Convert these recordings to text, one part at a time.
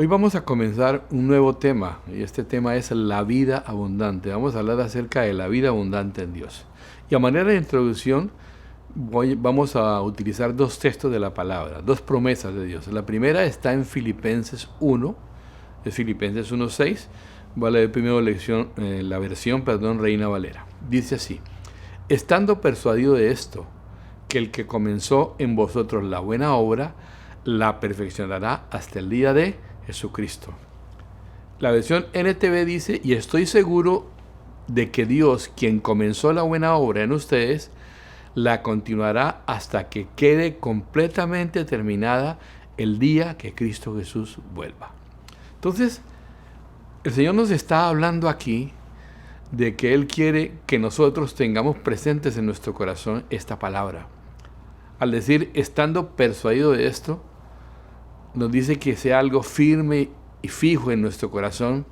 Hoy vamos a comenzar un nuevo tema y este tema es la vida abundante. Vamos a hablar acerca de la vida abundante en Dios. Y a manera de introducción vamos a utilizar dos textos de la palabra, dos promesas de Dios. La primera está en Filipenses 1, es Filipenses 1:6. Voy a leer primero la versión Reina Valera. Dice así: estando persuadido de esto, que el que comenzó en vosotros la buena obra, la perfeccionará hasta el día de Jesucristo. La versión NTV dice: y estoy seguro de que Dios, quien comenzó la buena obra en ustedes, la continuará hasta que quede completamente terminada el día que Cristo Jesús vuelva. Entonces, el Señor nos está hablando aquí de que Él quiere que nosotros tengamos presentes en nuestro corazón esta palabra. Al decir, estando persuadido de esto, nos dice que sea algo firme y fijo en nuestro corazón,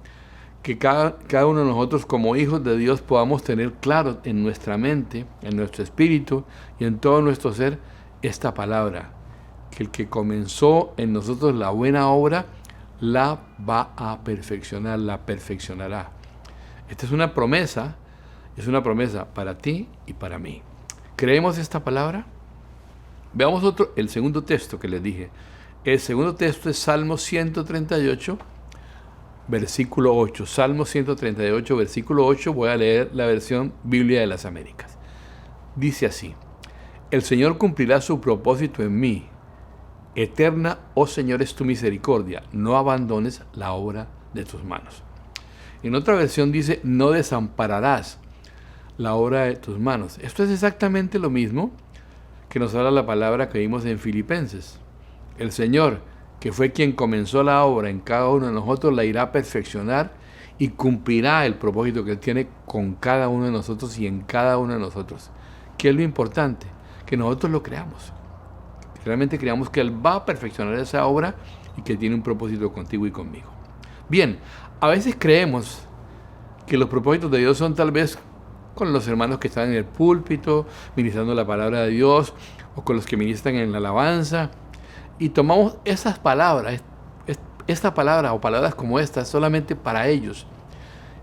que cada uno de nosotros como hijos de Dios podamos tener claro en nuestra mente, en nuestro espíritu y en todo nuestro ser esta palabra, que el que comenzó en nosotros la buena obra, la va a perfeccionar, la perfeccionará. Esta es una promesa para ti y para mí. ¿Creemos esta palabra? Veamos el segundo texto que les dije. El segundo texto es Salmo 138, versículo 8. Salmo 138, versículo 8. Voy a leer la versión Biblia de las Américas. Dice así: el Señor cumplirá su propósito en mí. Eterna, oh Señor, es tu misericordia. No abandones la obra de tus manos. En otra versión dice: no desampararás la obra de tus manos. Esto es exactamente lo mismo que nos habla la palabra que vimos en Filipenses. El Señor, que fue quien comenzó la obra en cada uno de nosotros, la irá a perfeccionar y cumplirá el propósito que Él tiene con cada uno de nosotros y en cada uno de nosotros. ¿Qué es lo importante? Que nosotros lo creamos. Que realmente creamos que Él va a perfeccionar esa obra y que tiene un propósito contigo y conmigo. Bien, a veces creemos que los propósitos de Dios son tal vez con los hermanos que están en el púlpito, ministrando la palabra de Dios, o con los que ministran en la alabanza, y tomamos esas palabras, esta palabra o palabras como estas solamente para ellos,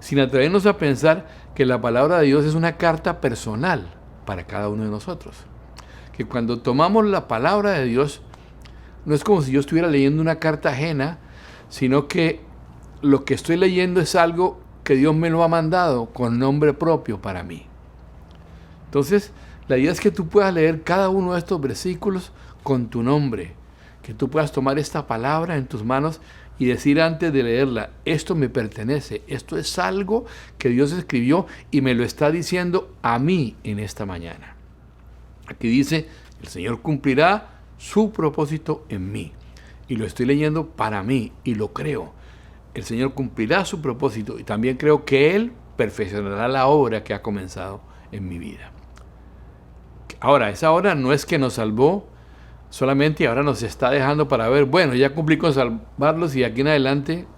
sin atrevernos a pensar que la palabra de Dios es una carta personal para cada uno de nosotros. Que cuando tomamos la palabra de Dios, no es como si yo estuviera leyendo una carta ajena, sino que lo que estoy leyendo es algo que Dios me lo ha mandado con nombre propio para mí. Entonces, la idea es que tú puedas leer cada uno de estos versículos con tu nombre, que tú puedas tomar esta palabra en tus manos y decir antes de leerla: esto me pertenece, esto es algo que Dios escribió y me lo está diciendo a mí en esta mañana. Aquí dice: el Señor cumplirá su propósito en mí, y lo estoy leyendo para mí y lo creo. El Señor cumplirá su propósito y también creo que Él perfeccionará la obra que ha comenzado en mi vida. Ahora, esa obra no es que nos salvó solamente y ahora nos está dejando para ver, bueno, ya cumplí con salvarlos y aquí en adelante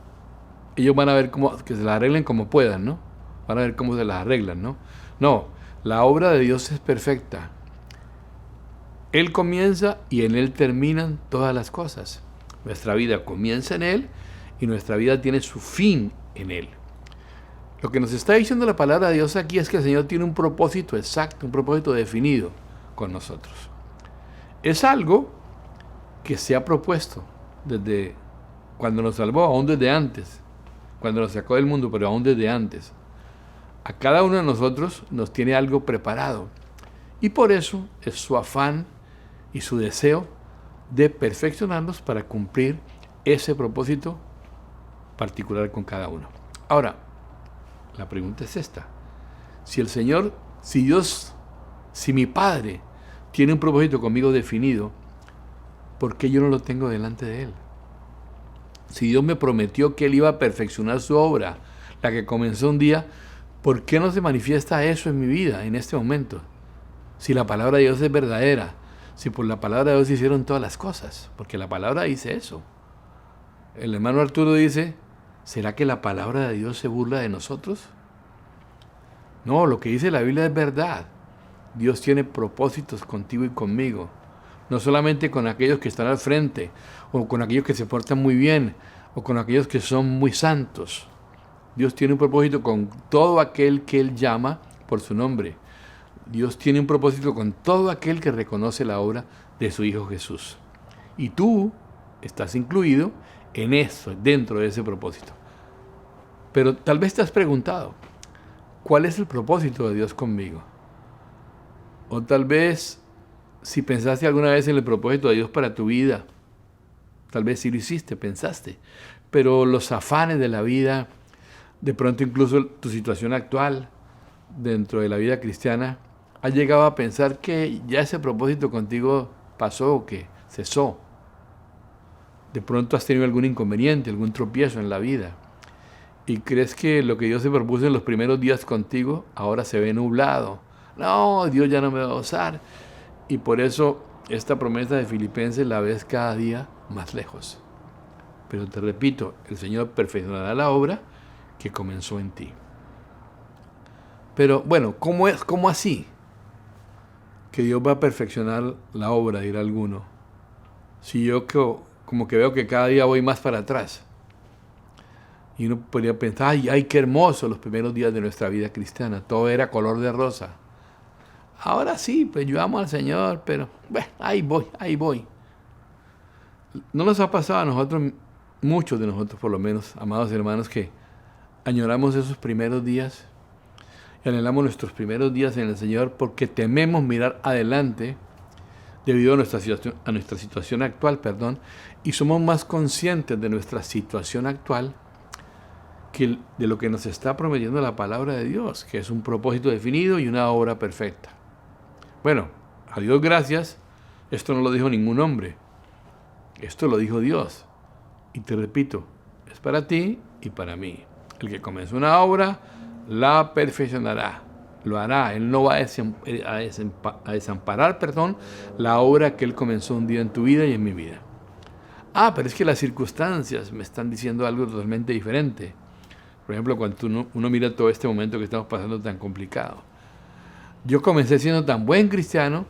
ellos van a ver que se las arreglen como puedan, ¿no? Van a ver cómo se las arreglan, ¿no? No, la obra de Dios es perfecta. Él comienza y en Él terminan todas las cosas. Nuestra vida comienza en Él y nuestra vida tiene su fin en Él. Lo que nos está diciendo la palabra de Dios aquí es que el Señor tiene un propósito exacto, un propósito definido con nosotros. Es algo que se ha propuesto desde cuando nos salvó, aún desde antes, cuando nos sacó del mundo, pero aún desde antes. A cada uno de nosotros nos tiene algo preparado. Y por eso es su afán y su deseo de perfeccionarnos para cumplir ese propósito particular con cada uno. Ahora, la pregunta es esta: si mi Padre tiene un propósito conmigo definido, ¿por qué yo no lo tengo delante de Él? Si Dios me prometió que Él iba a perfeccionar su obra, la que comenzó un día, ¿por qué no se manifiesta eso en mi vida en este momento? Si la palabra de Dios es verdadera, si por la palabra de Dios se hicieron todas las cosas, porque la palabra dice eso. El hermano Arturo dice: ¿será que la palabra de Dios se burla de nosotros? No, lo que dice la Biblia es verdad. Dios tiene propósitos contigo y conmigo. No solamente con aquellos que están al frente o con aquellos que se portan muy bien o con aquellos que son muy santos. Dios tiene un propósito con todo aquel que Él llama por su nombre. Dios tiene un propósito con todo aquel que reconoce la obra de su Hijo Jesús. Y tú estás incluido en eso, dentro de ese propósito. Pero tal vez te has preguntado, ¿cuál es el propósito de Dios conmigo? O tal vez, si pensaste alguna vez en el propósito de Dios para tu vida, tal vez sí lo hiciste, pensaste, pero los afanes de la vida, de pronto incluso tu situación actual dentro de la vida cristiana, has llegado a pensar que ya ese propósito contigo pasó o que cesó. De pronto has tenido algún inconveniente, algún tropiezo en la vida y crees que lo que Dios se propuso en los primeros días contigo ahora se ve nublado. No, Dios ya no me va a usar. Y por eso esta promesa de Filipenses la ves cada día más lejos. Pero te repito, el Señor perfeccionará la obra que comenzó en ti. Pero bueno, ¿cómo así? Que Dios va a perfeccionar la obra, dirá alguno. Si yo como que veo que cada día voy más para atrás. Y uno podría pensar, ay, qué hermoso los primeros días de nuestra vida cristiana. Todo era color de rosa. Ahora sí, pues yo amo al Señor, pero bueno, ahí voy. ¿No nos ha pasado a nosotros, muchos de nosotros por lo menos, amados hermanos, que añoramos esos primeros días y anhelamos nuestros primeros días en el Señor porque tememos mirar adelante debido a nuestra situación actual, y somos más conscientes de nuestra situación actual que de lo que nos está prometiendo la palabra de Dios, que es un propósito definido y una obra perfecta? Bueno, a Dios gracias, esto no lo dijo ningún hombre, esto lo dijo Dios. Y te repito, es para ti y para mí. El que comenzó una obra, la perfeccionará, lo hará. Él no va a desamparar, la obra que Él comenzó un día en tu vida y en mi vida. Pero es que las circunstancias me están diciendo algo totalmente diferente. Por ejemplo, cuando uno mira todo este momento que estamos pasando tan complicado. Yo comencé siendo tan buen cristiano.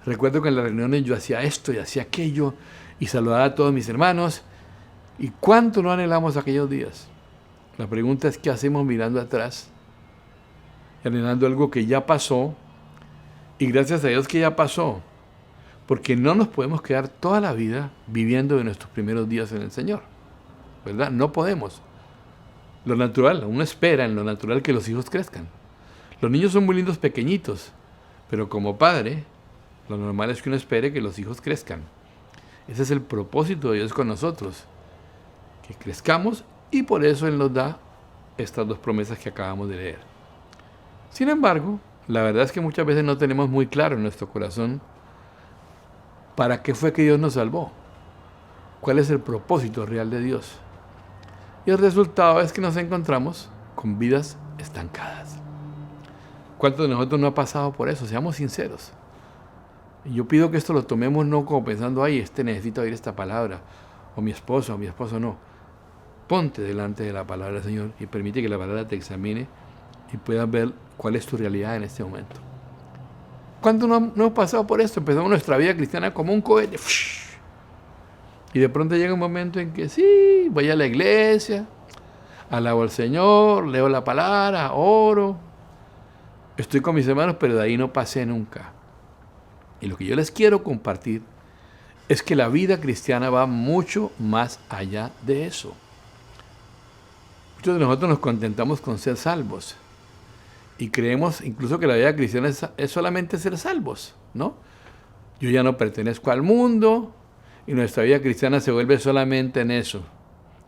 Recuerdo que en las reuniones yo hacía esto y hacía aquello y saludaba a todos mis hermanos. ¿Y cuánto no anhelamos aquellos días? La pregunta es, ¿qué hacemos mirando atrás? Anhelando algo que ya pasó, y gracias a Dios que ya pasó, porque no nos podemos quedar toda la vida viviendo de nuestros primeros días en el Señor, ¿verdad? No podemos. Lo natural, uno espera en lo natural que los hijos crezcan. Los niños son muy lindos pequeñitos, pero como padre, lo normal es que uno espere que los hijos crezcan. Ese es el propósito de Dios con nosotros, que crezcamos, y por eso Él nos da estas dos promesas que acabamos de leer. Sin embargo, la verdad es que muchas veces no tenemos muy claro en nuestro corazón para qué fue que Dios nos salvó, cuál es el propósito real de Dios. Y el resultado es que nos encontramos con vidas estancadas. ¿Cuántos de nosotros no ha pasado por eso? Seamos sinceros. Y yo pido que esto lo tomemos no como pensando, necesita oír esta palabra, o mi esposo no. Ponte delante de la palabra del Señor y permite que la palabra te examine y puedas ver cuál es tu realidad en este momento. ¿Cuántos no hemos pasado por esto? Empezamos nuestra vida cristiana como un cohete. Y de pronto llega un momento en que sí, voy a la iglesia, alabo al Señor, leo la palabra, oro, estoy con mis hermanos, pero de ahí no pasé nunca. Y lo que yo les quiero compartir es que la vida cristiana va mucho más allá de eso. Muchos de nosotros nos contentamos con ser salvos y creemos incluso que la vida cristiana es solamente ser salvos, ¿no? Yo ya no pertenezco al mundo y nuestra vida cristiana se vuelve solamente en eso,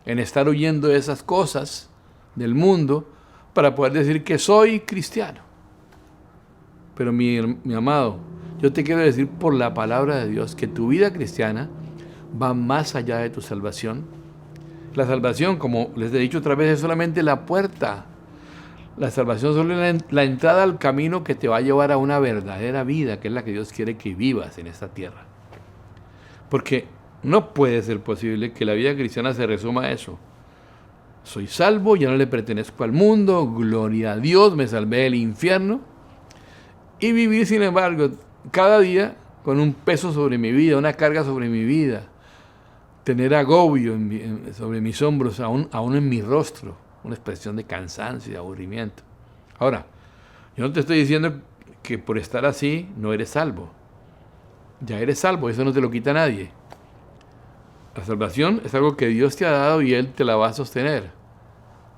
en estar huyendo de esas cosas del mundo para poder decir que soy cristiano. Pero mi amado, yo te quiero decir por la palabra de Dios que tu vida cristiana va más allá de tu salvación. La salvación, como les he dicho otra vez, es solamente la puerta. La salvación solo es la entrada al camino que te va a llevar a una verdadera vida, que es la que Dios quiere que vivas en esta tierra. Porque no puede ser posible que la vida cristiana se resuma a eso. Soy salvo, ya no le pertenezco al mundo, gloria a Dios, me salvé del infierno. Y vivir, sin embargo, cada día con un peso sobre mi vida, una carga sobre mi vida, tener agobio sobre mis hombros, aún en mi rostro, una expresión de cansancio y de aburrimiento. Ahora, yo no te estoy diciendo que por estar así no eres salvo. Ya eres salvo, eso no te lo quita nadie. La salvación es algo que Dios te ha dado y Él te la va a sostener.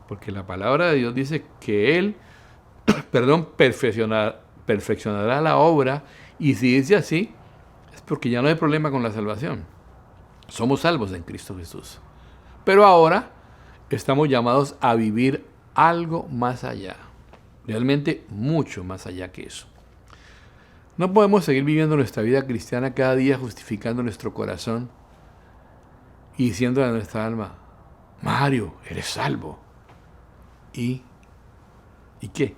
Porque la palabra de Dios dice que Él, perfeccionará la obra, y si dice así, es porque ya no hay problema con la salvación. Somos salvos en Cristo Jesús. Pero ahora estamos llamados a vivir algo más allá. Realmente mucho más allá que eso. No podemos seguir viviendo nuestra vida cristiana cada día justificando nuestro corazón y diciendo a nuestra alma: Mario, eres salvo. ¿Y qué?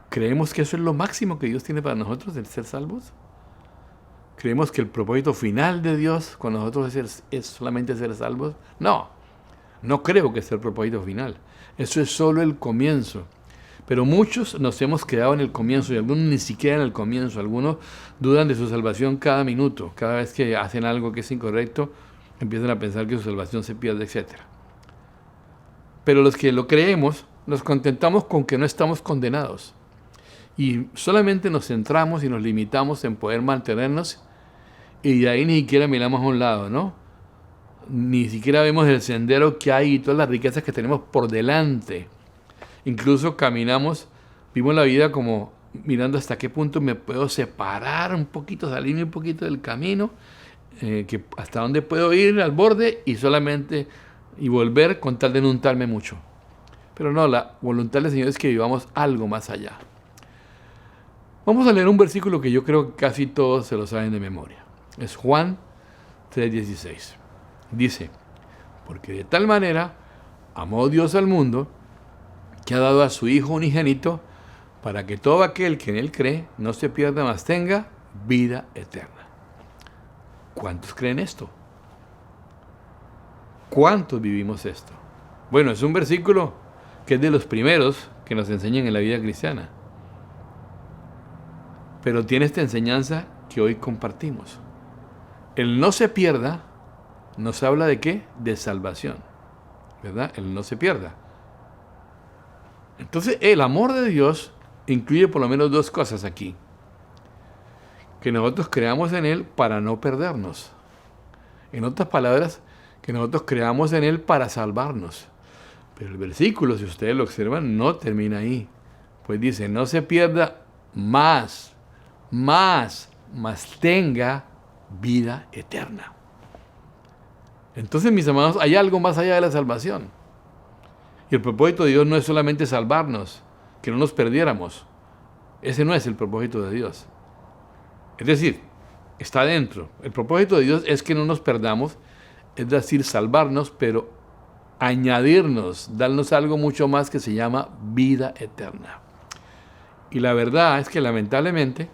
¿Creemos que eso es lo máximo que Dios tiene para nosotros, el ser salvos? ¿Creemos que el propósito final de Dios con nosotros es solamente ser salvos? No, no creo que sea el propósito final. Eso es solo el comienzo. Pero muchos nos hemos quedado en el comienzo, y algunos ni siquiera en el comienzo. Algunos dudan de su salvación cada minuto. Cada vez que hacen algo que es incorrecto, empiezan a pensar que su salvación se pierde, etc. Pero los que lo creemos, nos contentamos con que no estamos condenados. Y solamente nos centramos y nos limitamos en poder mantenernos, y de ahí ni siquiera miramos a un lado, ¿no? Ni siquiera vemos el sendero que hay y todas las riquezas que tenemos por delante. Incluso vivimos la vida como mirando hasta qué punto me puedo separar un poquito, salirme un poquito del camino, que hasta dónde puedo ir al borde y volver con tal de no untarme mucho. Pero no, la voluntad del Señor es que vivamos algo más allá. Vamos a leer un versículo que yo creo que casi todos se lo saben de memoria. Es Juan 3:16. Dice: porque de tal manera amó Dios al mundo, que ha dado a su Hijo unigénito, para que todo aquel que en Él cree no se pierda, mas tenga vida eterna. ¿Cuántos creen esto? ¿Cuántos vivimos esto? Bueno, es un versículo que es de los primeros que nos enseñan en la vida cristiana. Pero tiene esta enseñanza que hoy compartimos. El no se pierda nos habla de ¿qué? De salvación, ¿verdad? El no se pierda. Entonces, el amor de Dios incluye por lo menos dos cosas aquí. Que nosotros creamos en Él para no perdernos. En otras palabras, que nosotros creamos en Él para salvarnos. Pero el versículo, si ustedes lo observan, no termina ahí. Pues dice: no se pierda, más tenga vida eterna. Entonces, mis amados, hay algo más allá de la salvación. Y el propósito de Dios no es solamente salvarnos, que no nos perdiéramos. Ese no es el propósito de Dios. Es decir, está dentro. El propósito de Dios es que no nos perdamos, es decir, salvarnos, pero añadirnos, darnos algo mucho más que se llama vida eterna. Y la verdad es que lamentablemente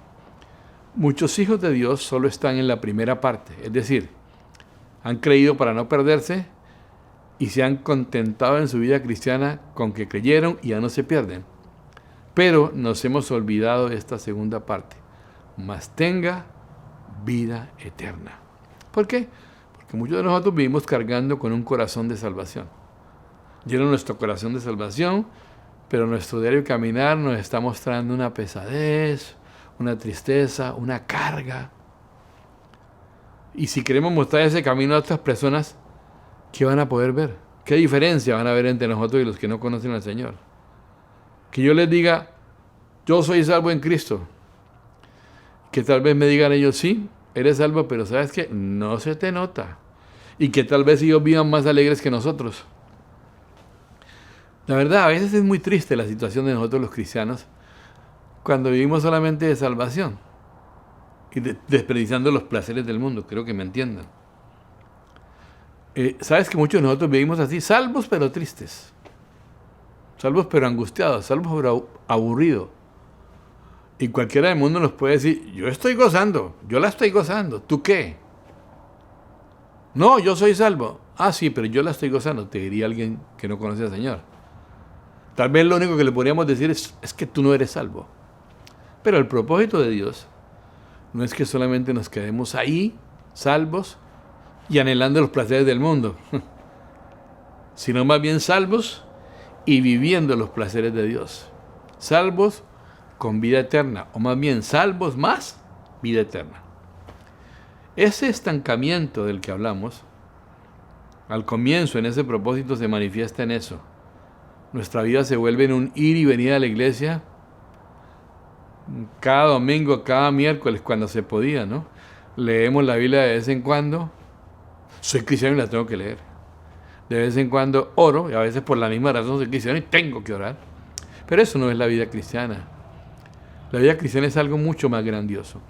muchos hijos de Dios solo están en la primera parte, es decir, han creído para no perderse y se han contentado en su vida cristiana con que creyeron y ya no se pierden. Pero nos hemos olvidado de esta segunda parte: mas tenga vida eterna. ¿Por qué? Porque muchos de nosotros vivimos cargando con un corazón de salvación. Lleno nuestro corazón de salvación, pero nuestro diario caminar nos está mostrando una pesadez, una tristeza, una carga. Y si queremos mostrar ese camino a otras personas, ¿qué van a poder ver? ¿Qué diferencia van a ver entre nosotros y los que no conocen al Señor? Que yo les diga: yo soy salvo en Cristo. Que tal vez me digan ellos: sí, eres salvo, pero ¿sabes qué? No se te nota. Y que tal vez ellos vivan más alegres que nosotros. La verdad, a veces es muy triste la situación de nosotros los cristianos cuando vivimos solamente de salvación y desperdiciando los placeres del mundo. Creo que me entiendan. ¿Sabes que muchos de nosotros vivimos así? Salvos pero tristes. Salvos pero angustiados. Salvos pero aburridos. Y cualquiera del mundo nos puede decir: yo estoy gozando, yo la estoy gozando. ¿Tú qué? No, yo soy salvo. Ah, sí, pero yo la estoy gozando, te diría alguien que no conoce al Señor. Tal vez lo único que le podríamos decir es que tú no eres salvo. Pero el propósito de Dios no es que solamente nos quedemos ahí, salvos, y anhelando los placeres del mundo, sino más bien salvos y viviendo los placeres de Dios. Salvos con vida eterna, o más bien salvos más vida eterna. Ese estancamiento del que hablamos, al comienzo en ese propósito se manifiesta en eso. Nuestra vida se vuelve en un ir y venir a la iglesia cada domingo, cada miércoles, cuando se podía, ¿no? Leemos la Biblia de vez en cuando. Soy cristiano y la tengo que leer. De vez en cuando oro, y a veces por la misma razón soy cristiano y tengo que orar. Pero eso no es la vida cristiana. La vida cristiana es algo mucho más grandioso.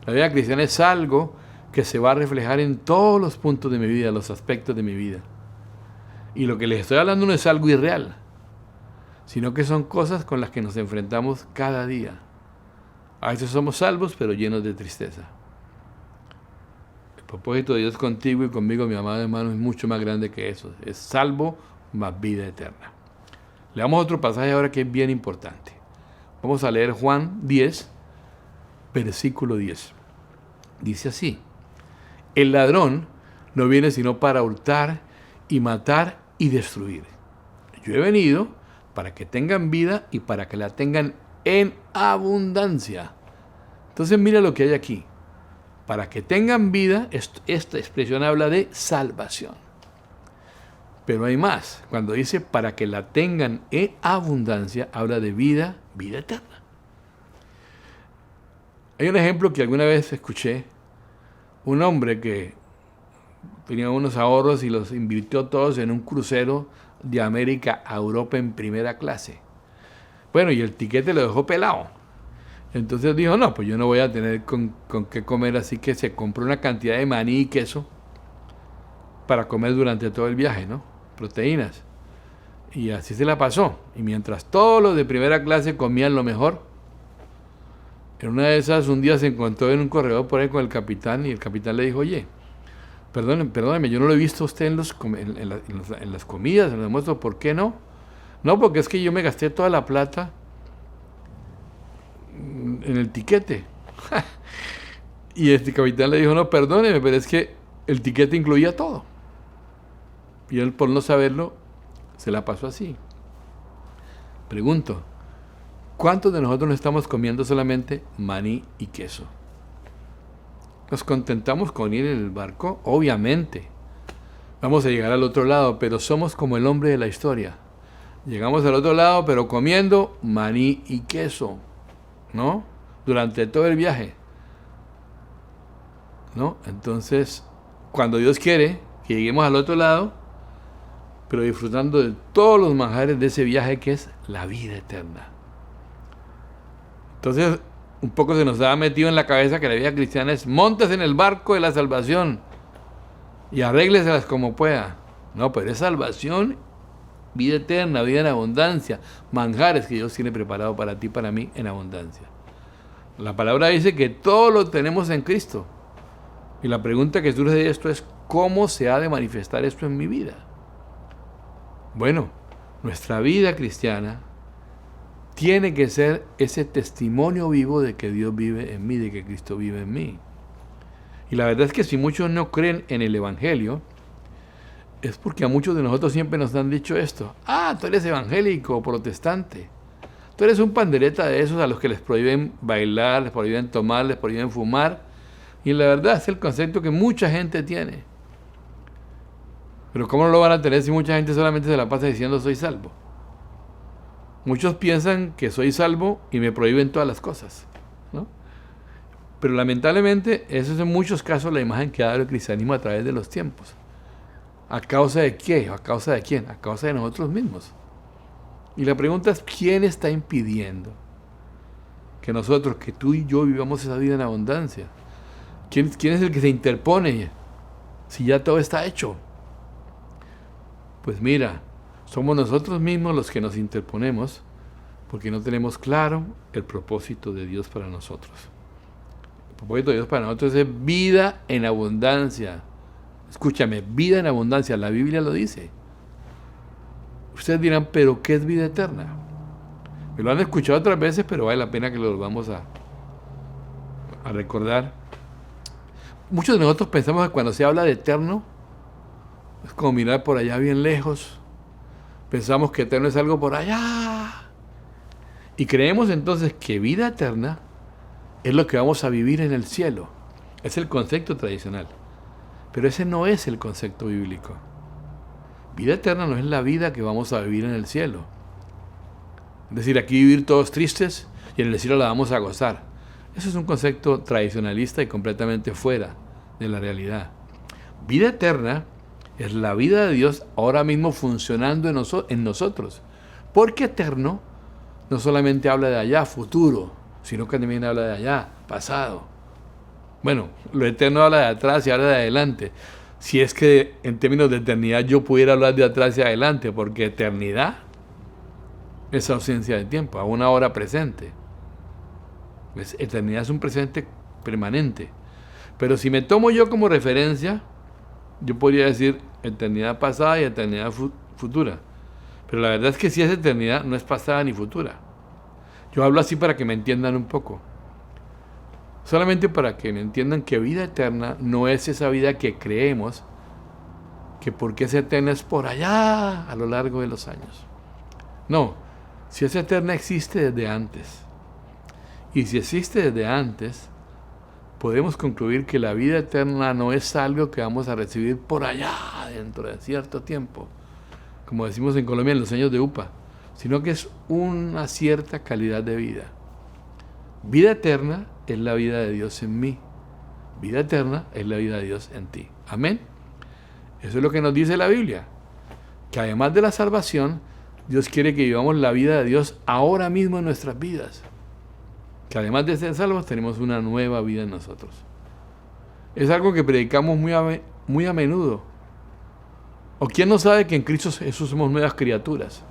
La vida cristiana es algo que se va a reflejar en todos los puntos de mi vida, los aspectos de mi vida. Y lo que les estoy hablando no es algo irreal, sino que son cosas con las que nos enfrentamos cada día. A veces somos salvos, pero llenos de tristeza. El propósito de Dios contigo y conmigo, mi amado hermano, es mucho más grande que eso. Es salvo más vida eterna. Leamos otro pasaje ahora que es bien importante. Vamos a leer Juan 10, versículo 10. Dice así: el ladrón no viene sino para hurtar y matar y destruir. Yo he venido para que tengan vida y para que la tengan en abundancia. Entonces mira lo que hay aquí. Para que tengan vida, esta expresión habla de salvación. Pero hay más. Cuando dice para que la tengan en abundancia, habla de vida, vida eterna. Hay un ejemplo que alguna vez escuché. Un hombre que tenía unos ahorros y los invirtió todos en un crucero de América a Europa en primera clase. Bueno, y el tiquete lo dejó pelado. Entonces dijo, no, pues yo no voy a tener con qué comer, así que se compró una cantidad de maní y queso para comer durante todo el viaje, ¿no? Proteínas. Y así se la pasó. Y mientras todos los de primera clase comían lo mejor, en una de esas un día se encontró en un corredor por ahí con el capitán y el capitán le dijo, oye, perdóneme, yo no lo he visto a usted en las comidas, en los almuerzos, ¿por qué no? No, porque es que yo me gasté toda la plata en el tiquete. Y este capitán le dijo, no, perdóneme, pero es que el tiquete incluía todo. Y él, por no saberlo, se la pasó así. Pregunto, ¿cuántos de nosotros no estamos comiendo solamente maní y queso? ¿Nos contentamos con ir en el barco? Obviamente. Vamos a llegar al otro lado, pero somos como el hombre de la historia. Llegamos al otro lado, pero comiendo maní y queso, ¿no? Durante todo el viaje, ¿no? Entonces, cuando Dios quiere que lleguemos al otro lado, pero disfrutando de todos los manjares de ese viaje que es la vida eterna. Entonces, un poco se nos ha metido en la cabeza que la vida cristiana es montes en el barco de la salvación y arrégleselas como pueda. No, pero es salvación, vida eterna, vida en abundancia, manjares que Dios tiene preparado para ti y para mí en abundancia. La palabra dice que todo lo tenemos en Cristo. Y la pregunta que surge de esto es, ¿cómo se ha de manifestar esto en mi vida? Bueno, nuestra vida cristiana tiene que ser ese testimonio vivo de que Dios vive en mí, de que Cristo vive en mí. Y la verdad es que si muchos no creen en el Evangelio, es porque a muchos de nosotros siempre nos han dicho esto. Ah, tú eres evangélico, protestante. Tú eres un pandereta de esos a los que les prohíben bailar, les prohíben tomar, les prohíben fumar. Y la verdad es el concepto que mucha gente tiene. Pero ¿cómo no lo van a tener si mucha gente solamente se la pasa diciendo soy salvo? Muchos piensan que soy salvo y me prohíben todas las cosas, ¿no? Pero lamentablemente, eso es en muchos casos la imagen que ha dado el cristianismo a través de los tiempos. ¿A causa de qué? ¿A causa de quién? A causa de nosotros mismos. Y la pregunta es, ¿quién está impidiendo que nosotros, que tú y yo vivamos esa vida en abundancia? ¿Quién es el que se interpone si ya todo está hecho? Pues mira, somos nosotros mismos los que nos interponemos porque no tenemos claro el propósito de Dios para nosotros. El propósito de Dios para nosotros es vida en abundancia. Escúchame, vida en abundancia, la Biblia lo dice. Ustedes dirán, ¿pero qué es vida eterna? Me lo han escuchado otras veces, pero vale la pena que lo volvamos a recordar. Muchos de nosotros pensamos que cuando se habla de eterno, es como mirar por allá bien lejos. Pensamos que eterno es algo por allá. Y creemos entonces que vida eterna es lo que vamos a vivir en el cielo. Es el concepto tradicional. Pero ese no es el concepto bíblico. Vida eterna no es la vida que vamos a vivir en el cielo. Es decir, aquí vivir todos tristes y en el cielo la vamos a gozar. Eso es un concepto tradicionalista y completamente fuera de la realidad. Vida eterna es la vida de Dios ahora mismo funcionando en nosotros. Porque eterno no solamente habla de allá, futuro, sino que también habla de allá, pasado. Bueno, lo eterno habla de atrás y habla de adelante. Si es que en términos de eternidad yo pudiera hablar de atrás y adelante, porque eternidad es ausencia de tiempo, a una hora presente. Pues, eternidad es un presente permanente. Pero si me tomo yo como referencia, yo podría decir eternidad pasada y eternidad futura. Pero la verdad es que si es eternidad, no es pasada ni futura. Yo hablo así para que me entiendan un poco. Solamente para que me entiendan que vida eterna no es esa vida que creemos, que porque es eterna es por allá a lo largo de los años. No, si es eterna existe desde antes. Y si existe desde antes, podemos concluir que la vida eterna no es algo que vamos a recibir por allá dentro de cierto tiempo, como decimos en Colombia en los años de UPA, sino que es una cierta calidad de vida. Vida eterna es la vida de Dios en mí. Vida eterna es la vida de Dios en ti. Amén. Eso es lo que nos dice la Biblia. Que además de la salvación, Dios quiere que vivamos la vida de Dios ahora mismo en nuestras vidas. Que además de ser salvos, tenemos una nueva vida en nosotros. Es algo que predicamos muy a menudo. ¿O quién no sabe que en Cristo Jesús somos nuevas criaturas?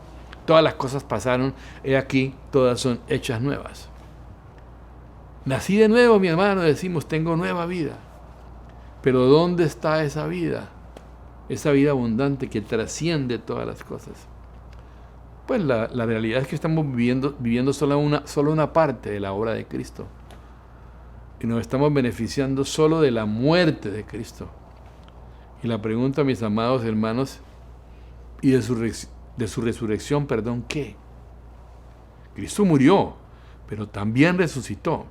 Todas las cosas pasaron, he aquí, todas son hechas nuevas. Nací de nuevo, mi hermano, decimos, tengo nueva vida. Pero ¿dónde está esa vida? Esa vida abundante que trasciende todas las cosas. Pues la realidad es que estamos viviendo solo una parte de la obra de Cristo. Y nos estamos beneficiando solo de la muerte de Cristo. Y la pregunta, mis amados hermanos, y de su resurrección, ¿qué? Cristo murió, pero también resucitó.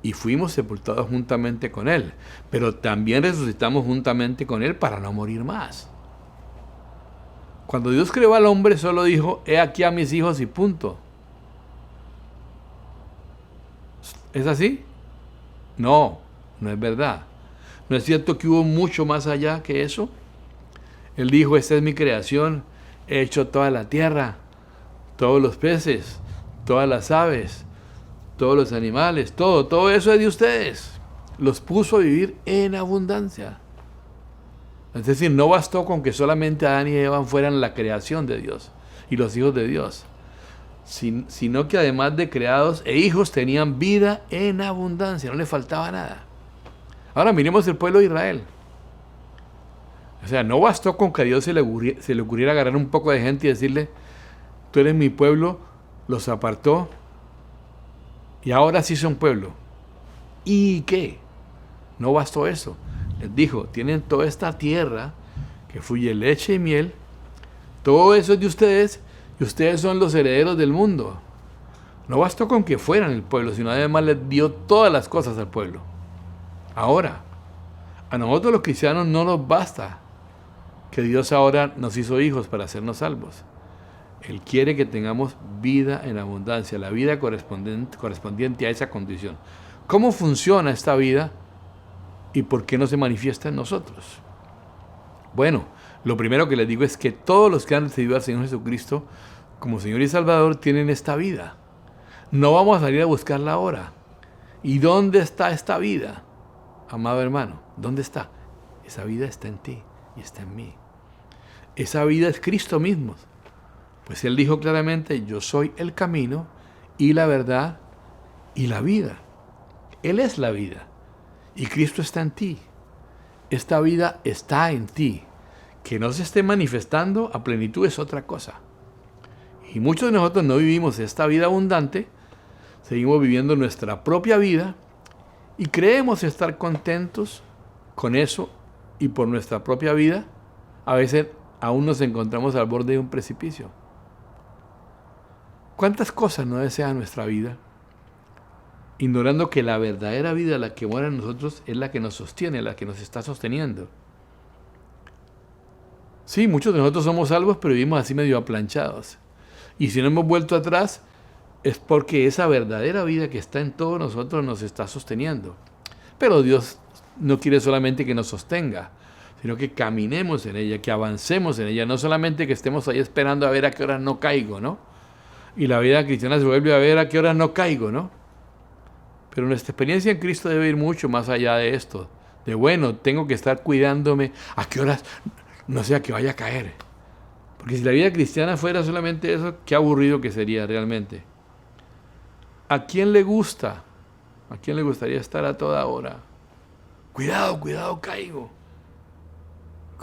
Y fuimos sepultados juntamente con Él, pero también resucitamos juntamente con Él para no morir más. Cuando Dios creó al hombre, solo dijo, he aquí a mis hijos y punto. ¿Es así? No, no es verdad. ¿No es cierto que hubo mucho más allá que eso? Él dijo, esta es mi creación, he hecho toda la tierra, todos los peces, todas las aves, todos los animales, todo eso es de ustedes. Los puso a vivir en abundancia. Es decir, no bastó con que solamente Adán y Eva fueran la creación de Dios y los hijos de Dios, sino que además de creados e hijos tenían vida en abundancia, no les faltaba nada. Ahora miremos el pueblo de Israel. O sea, no bastó con que a Dios se le ocurriera agarrar un poco de gente y decirle, tú eres mi pueblo, los apartó y ahora sí son pueblo. ¿Y qué? No bastó eso. Les dijo, tienen toda esta tierra que fluye leche y miel, todo eso es de ustedes y ustedes son los herederos del mundo. No bastó con que fueran el pueblo, sino además les dio todas las cosas al pueblo. Ahora, a nosotros los cristianos no nos basta que Dios ahora nos hizo hijos para hacernos salvos. Él quiere que tengamos vida en abundancia, la vida correspondiente a esa condición. ¿Cómo funciona esta vida y por qué no se manifiesta en nosotros? Bueno, lo primero que les digo es que todos los que han recibido al Señor Jesucristo como Señor y Salvador tienen esta vida. No vamos a salir a buscarla ahora. ¿Y dónde está esta vida? Amado hermano, ¿dónde está? Esa vida está en ti y está en mí. Esa vida es Cristo mismo. Pues Él dijo claramente, yo soy el camino y la verdad y la vida. Él es la vida y Cristo está en ti. Esta vida está en ti. Que no se esté manifestando a plenitud es otra cosa. Y muchos de nosotros no vivimos esta vida abundante, seguimos viviendo nuestra propia vida Y creemos estar contentos con eso y por nuestra propia vida, a veces aún nos encontramos al borde de un precipicio. ¿Cuántas cosas no desea nuestra vida? Ignorando que la verdadera vida, la que mora en nosotros, es la que nos sostiene, la que nos está sosteniendo. Sí, muchos de nosotros somos salvos, pero vivimos así medio aplanchados. Y si no hemos vuelto atrás, es porque esa verdadera vida que está en todos nosotros nos está sosteniendo. Pero Dios no quiere solamente que nos sostenga, sino que caminemos en ella, que avancemos en ella, no solamente que estemos ahí esperando a ver a qué hora no caigo, ¿no? Y la vida cristiana se vuelve a ver a qué hora no caigo, ¿no? Pero nuestra experiencia en Cristo debe ir mucho más allá de esto. De bueno, tengo que estar cuidándome a qué horas no sea que vaya a caer. Porque si la vida cristiana fuera solamente eso, qué aburrido que sería realmente. ¿A quién le gusta? ¿A quién le gustaría estar a toda hora? Cuidado, cuidado, caigo.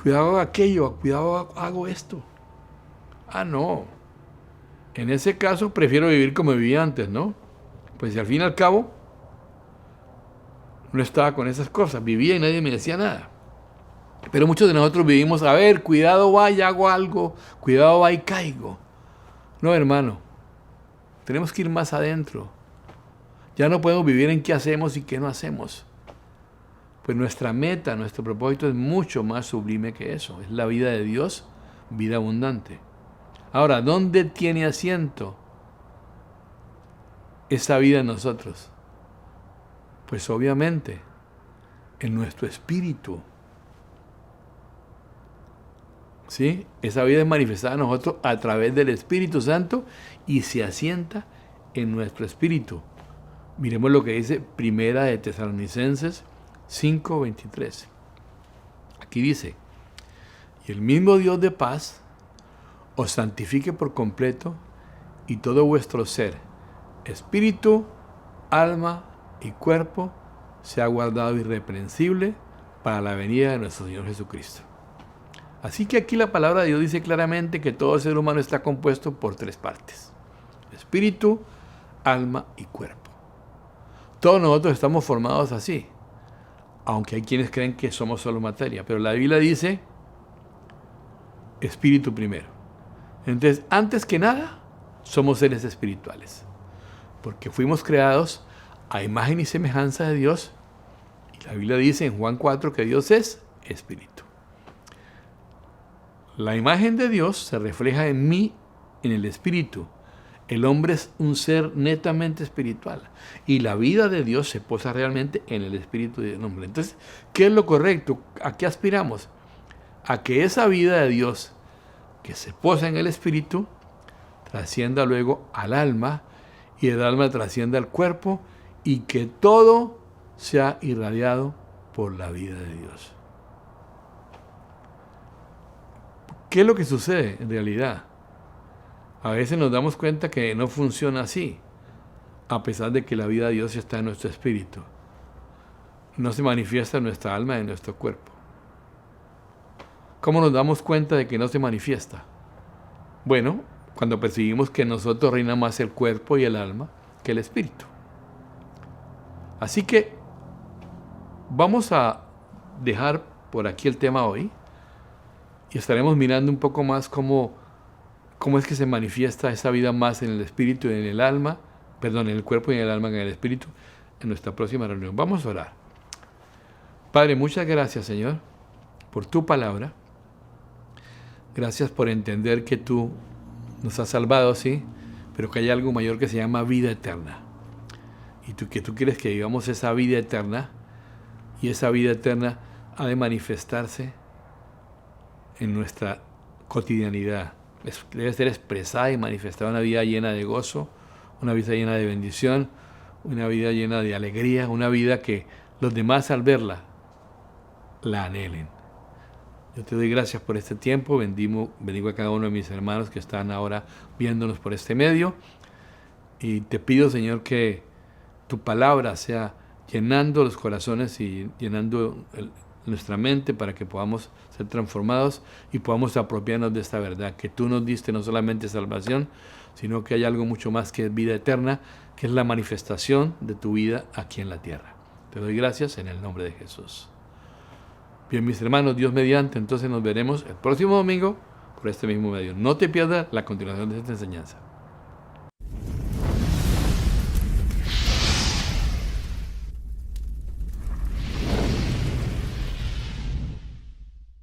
Cuidado aquello, cuidado hago esto. Ah, no. En ese caso prefiero vivir como vivía antes, ¿no? Pues si al fin y al cabo no estaba con esas cosas, vivía y nadie me decía nada. Pero muchos de nosotros vivimos, a ver, cuidado va y hago algo, cuidado va y caigo. No, hermano, tenemos que ir más adentro. Ya no podemos vivir en qué hacemos y qué no hacemos. Pues nuestra meta, nuestro propósito es mucho más sublime que eso. Es la vida de Dios, vida abundante. Ahora, ¿dónde tiene asiento esa vida en nosotros? Pues obviamente en nuestro espíritu. ¿Sí? Esa vida es manifestada en nosotros a través del Espíritu Santo y se asienta en nuestro espíritu. Miremos lo que dice Primera de Tesalonicenses 5:23. Aquí dice: y el mismo Dios de paz os santifique por completo, y todo vuestro ser, espíritu, alma y cuerpo, sea guardado irreprensible para la venida de nuestro Señor Jesucristo. Así que aquí la palabra de Dios dice claramente que todo ser humano está compuesto por tres partes: espíritu, alma y cuerpo. Todos nosotros estamos formados así, aunque hay quienes creen que somos solo materia, pero la Biblia dice espíritu primero. Entonces, antes que nada, somos seres espirituales, porque fuimos creados a imagen y semejanza de Dios, y la Biblia dice en Juan 4 que Dios es espíritu. La imagen de Dios se refleja en mí, en el espíritu. El hombre es un ser netamente espiritual, y la vida de Dios se posa realmente en el espíritu del hombre. Entonces, ¿qué es lo correcto? ¿A qué aspiramos? A que esa vida de Dios que se posa en el espíritu trascienda luego al alma, y el alma trascienda al cuerpo, y que todo sea irradiado por la vida de Dios. ¿Qué es lo que sucede en realidad? A veces nos damos cuenta que no funciona así, a pesar de que la vida de Dios está en nuestro espíritu. No se manifiesta en nuestra alma y en nuestro cuerpo. ¿Cómo nos damos cuenta de que no se manifiesta? Bueno, cuando percibimos que en nosotros reina más el cuerpo y el alma que el espíritu. Así que vamos a dejar por aquí el tema hoy y estaremos mirando un poco más cómo es que se manifiesta esa vida más en el espíritu y en el alma, en el cuerpo y en el alma, en el espíritu, en nuestra próxima reunión. Vamos a orar. Padre, muchas gracias, Señor, por tu palabra. Gracias por entender que tú nos has salvado, sí, pero que hay algo mayor que se llama vida eterna. Y que tú quieres que vivamos esa vida eterna, y esa vida eterna ha de manifestarse en nuestra cotidianidad. Debe ser expresada y manifestada una vida llena de gozo, una vida llena de bendición, una vida llena de alegría, una vida que los demás al verla la anhelen. Yo te doy gracias por este tiempo, bendigo a cada uno de mis hermanos que están ahora viéndonos por este medio, y te pido, Señor, que tu palabra sea llenando los corazones y llenando nuestra mente para que podamos ser transformados y podamos apropiarnos de esta verdad, que tú nos diste no solamente salvación, sino que hay algo mucho más que es vida eterna, que es la manifestación de tu vida aquí en la tierra. Te doy gracias en el nombre de Jesús. Bien, mis hermanos, Dios mediante, entonces nos veremos el próximo domingo por este mismo medio. No te pierdas la continuación de esta enseñanza.